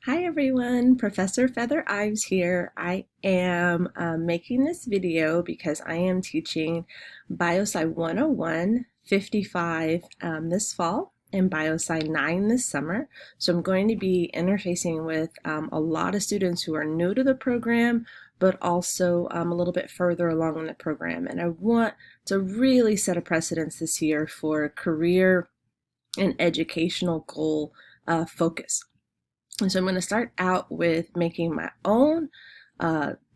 Hi everyone, Professor Ives here. I am making this video because I am teaching Biosci 101, 55 this fall and Biosci 9 this summer. So I'm going to be interfacing with a lot of students who are new to the program, but also a little bit further along in the program. And I want to really set a precedence this year for career and educational goal focus. And so I'm going to start out with making my own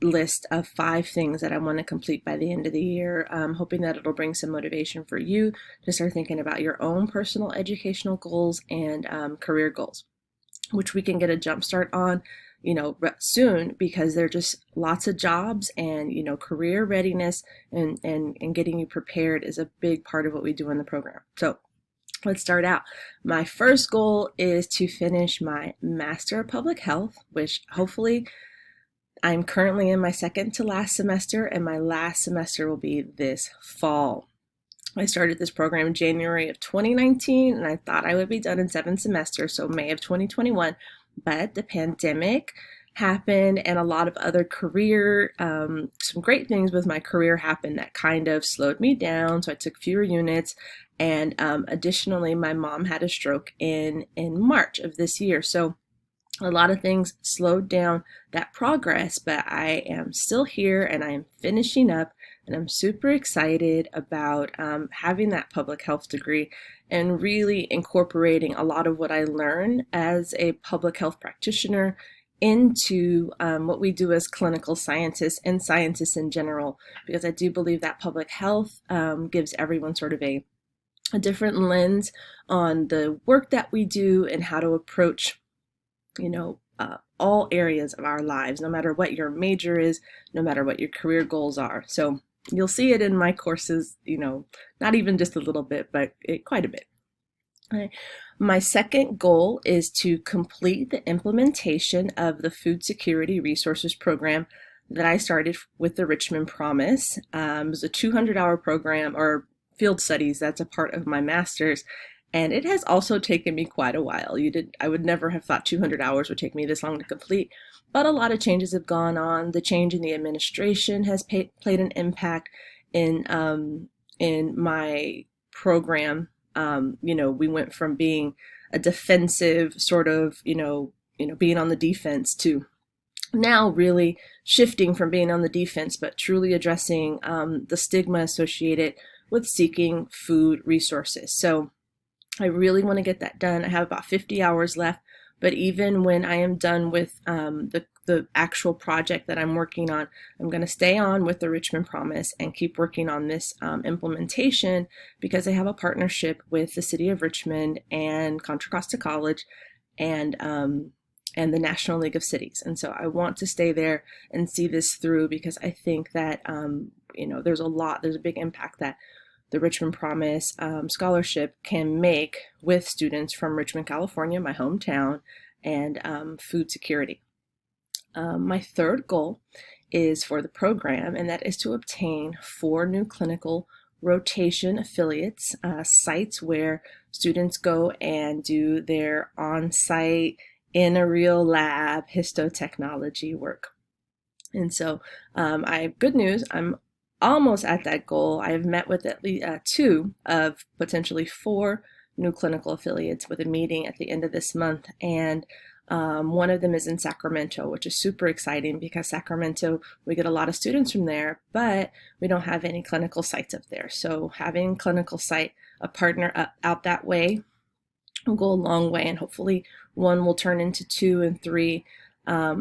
list of 5 things that I want to complete by the end of the year, hoping that it'll bring some motivation for you to start thinking about your own personal educational goals and career goals, which we can get a jump start on, soon, because there are just lots of jobs, and, career readiness and getting you prepared is a big part of what we do in the program. So let's start out. My first goal is to finish my Master of Public Health, which hopefully I'm currently in my second to last semester, and my last semester will be this fall. I started this program in January of 2019, and I thought I would be done in 7 semesters, so May of 2021, but the pandemic happened and a lot of other career, some great things with my career happened that kind of slowed me down, so I took fewer units. And additionally, my mom had a stroke in March of this year. So a lot of things slowed down that progress, but I am still here and I am finishing up, and I'm super excited about having that public health degree and really incorporating a lot of what I learned as a public health practitioner into what we do as clinical scientists and scientists in general, because I do believe that public health gives everyone sort of a different lens on the work that we do and how to approach, all areas of our lives, no matter what your major is, no matter what your career goals are. So you'll see it in my courses, not even just a little bit, but quite a bit. Right. My second goal is to complete the implementation of the Food Security Resources Program that I started with the Richmond Promise. It was a 200-hour program, or field studies, that's a part of my master's, and it has also taken me quite a while. I would never have thought 200 hours would take me this long to complete, but a lot of changes have gone on. The change in the administration has played an impact in my program. We went from being a defensive sort of, being on the defense, to now really shifting from being on the defense, but truly addressing the stigma associated with seeking food resources. So I really want to get that done. I have about 50 hours left, but even when I am done with the actual project that I'm working on, I'm going to stay on with the Richmond Promise and keep working on this implementation, because I have a partnership with the City of Richmond and Contra Costa College and the National League of Cities. And so I want to stay there and see this through, because I think that, there's a big impact that the Richmond Promise scholarship can make with students from Richmond, California, my hometown, and food security. My third goal is for the program, and that is to obtain 4 new clinical rotation affiliates, sites where students go and do their on-site, in a real lab histotechnology work. And so I have good news. I'm almost at that goal. I have met with at least 2 of potentially 4 new clinical affiliates, with a meeting at the end of this month. And one of them is in Sacramento, which is super exciting, because Sacramento, we get a lot of students from there, but we don't have any clinical sites up there. So having clinical site, a partner out that way, will go a long way, and hopefully one will turn into 2 and 3,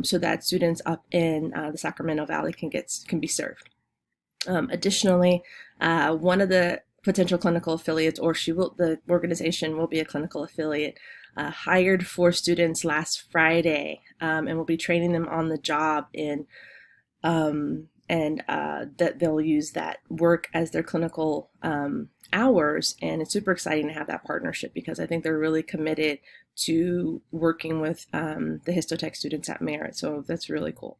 so that students up in the Sacramento Valley can be served. Additionally, one of the potential clinical affiliates, or the organization will be a clinical affiliate, hired 4 students last Friday, and will be training them on the job that they'll use that work as their clinical hours. And it's super exciting to have that partnership, because I think they're really committed to working with the histotech students at Merit. So that's really cool.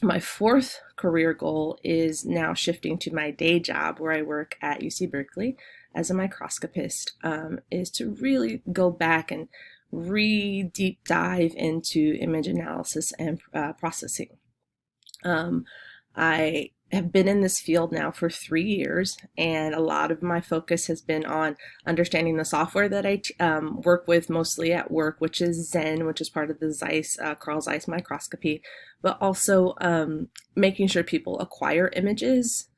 My 4th career goal is now shifting to my day job, where I work at UC Berkeley as a microscopist, is to really go back and deep dive into image analysis and processing. I have been in this field now for 3 years, and a lot of my focus has been on understanding the software that I work with mostly at work, which is Zen, which is part of the Zeiss, Carl Zeiss microscopy, but also making sure people acquire images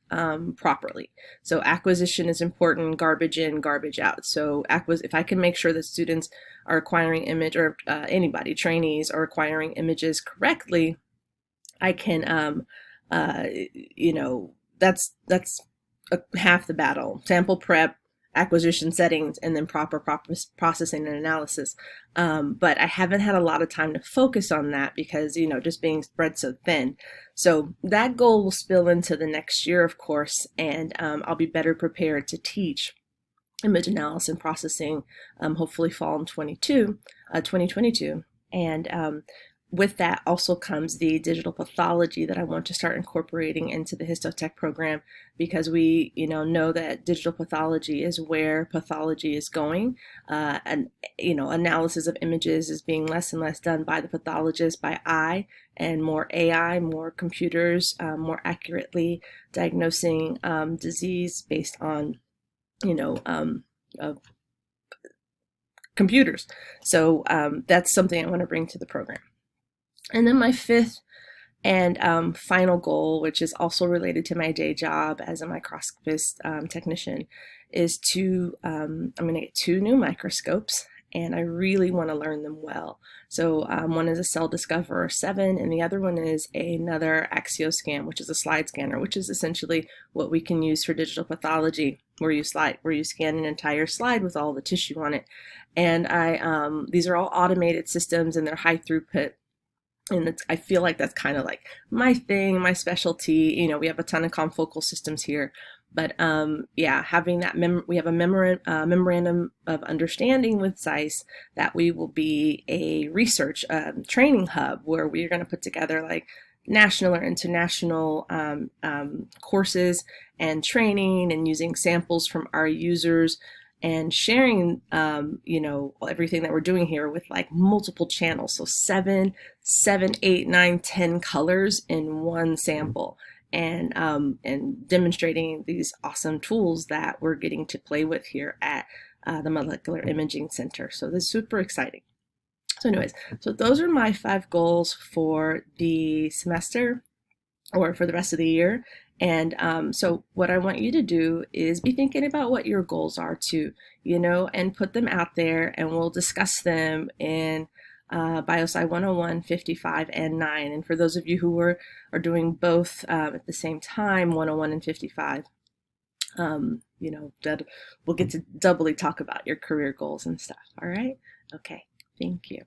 properly. So acquisition is important, garbage in, garbage out. So if I can make sure that students are acquiring image, or anybody, trainees, are acquiring images correctly, I can, you know, that's half the battle. Sample prep, acquisition settings, and then proper processing and analysis. But I haven't had a lot of time to focus on that because, just being spread so thin. So that goal will spill into the next year, of course, and I'll be better prepared to teach image analysis and processing, hopefully fall in 2022. And with that also comes the digital pathology that I want to start incorporating into the histotech program, because we know that digital pathology is where pathology is going. And analysis of images is being less and less done by the pathologist, by eye, and more AI, more computers, more accurately diagnosing disease based on computers. So that's something I want to bring to the program. And then my fifth and final goal, which is also related to my day job as a microscopist technician, is I'm going to get 2 new microscopes, and I really want to learn them well. So one is a Cell Discoverer 7, and the other one is another Axioscan, which is a slide scanner, which is essentially what we can use for digital pathology, where you scan an entire slide with all the tissue on it. And these are all automated systems, and they're high throughput. And I feel like that's kind of like my thing, my specialty. We have a ton of confocal systems here, but having that we have a memorandum of understanding with Zeiss that we will be a research training hub, where we're going to put together like national or international courses and training, and using samples from our users, and sharing everything that we're doing here with like multiple channels. So 7, 8, 9, 10 colors in one sample, and demonstrating these awesome tools that we're getting to play with here at the Molecular Imaging Center. So this is super exciting. So anyways, so those are my 5 goals for the semester, or for the rest of the year. And so what I want you to do is be thinking about what your goals are too, and put them out there, and we'll discuss them in Biosc 101, 55, and 9. And for those of you who are doing both at the same time, 101 and 55, that we'll get to doubly talk about your career goals and stuff. All right? Okay. Thank you.